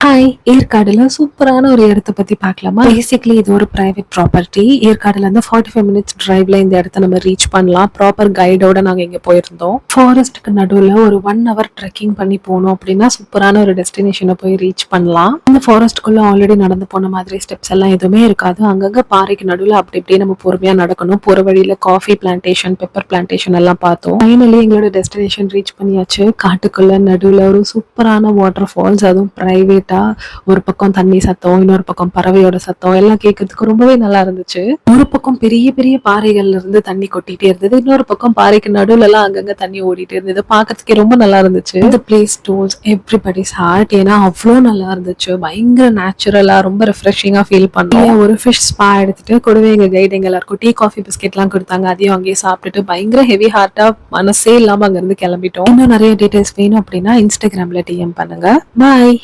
Hi! ஏற்காடுல சூப்பரான ஒரு இடத்த பத்தி பார்க்கலாமா? பேசிக்கலி இது ஒரு பிரைவேட் ப்ராப்பர்ட்டி. ஏற்காடுல இருந்து 45 மினிட்ஸ் டிரைவ்ல இந்த இடத்த நம்ம ரீச் பண்ணலாம். ப்ராப்பர் கைடோட நாங்க இங்க போயிருந்தோம். ஃபாரஸ்ட்க்கு நடுவுல ஒரு 1 ஹவர் ட்ரெக்கிங் பண்ணி போனோம் அப்படின்னா, சூப்பரான ஒரு டெஸ்டினேஷன போய் ரீச் பண்ணலாம். இந்த ஃபாரஸ்ட்குள்ள ஆல்ரெடி நடந்து போன மாதிரி ஸ்டெப்ஸ் எல்லாம் எதுவுமே இருக்காது. அங்கங்க பாறைக்கு நடுவுல அப்படி இப்படியே நம்ம பொறுமையா நடக்கணும். போற வழியில காஃபி பிளான்டேஷன், பெப்பர் பிளான்டேஷன் எல்லாம் பார்த்தோம். ஃபைனலி எங்களோட டெஸ்டினேஷன் ரீச் பண்ணியாச்சு. காட்டுக்குள்ள நடுவுல ஒரு சூப்பரான வாட்டர் ஃபால்ஸ், அதுவும் பிரைவேட். ஒரு பக்கம் தண்ணி சத்தம், இன்னொரு பக்கம் பறவையோட சத்தம் எல்லாம் கேட்கறதுக்கு ரொம்பவே நல்லா இருந்துச்சு. ஒரு பக்கம் பெரிய பெரிய பாறைகள்ல இருந்து தண்ணி கொட்டிட்டே இருந்தது, இன்னொரு பக்கம் பாறைக்கு நடுவுல எல்லாம் அங்கங்க தண்ணி ஓடிட்டே இருந்தது. பாக்கிறதுக்கே ரொம்ப நல்லா இருந்துச்சு. இந்த பிளேஸ் டோல்ஸ் எவ்ரிபடிஸ் ஹார்ட். ஏன்னா அவ்வளோ நல்லா இருந்துச்சு. பயங்கர நேச்சுரலா ரொம்ப ரெஃப்ரெஷிங்கா ஃபீல் பண்ணோம். ஒரு ஃபிஷ் ஸ்பா எடுத்துட்டு கூடவே எங்க கைடு எங்க எல்லாருக்கும் டீ காஃபி பிஸ்கெட் எல்லாம் கொடுத்தாங்க. அதையும் அங்கேயே சாப்பிட்டுட்டு பயங்கர ஹெவி ஹார்ட்டா மனசே இல்லாம அங்க இருந்து கிளம்பிட்டோம். இன்னும் நிறைய டீடைல்ஸ் வேணும் அப்படின்னா இன்ஸ்டாகிராம்ல டிஎம் பண்ணுங்க. பாய்.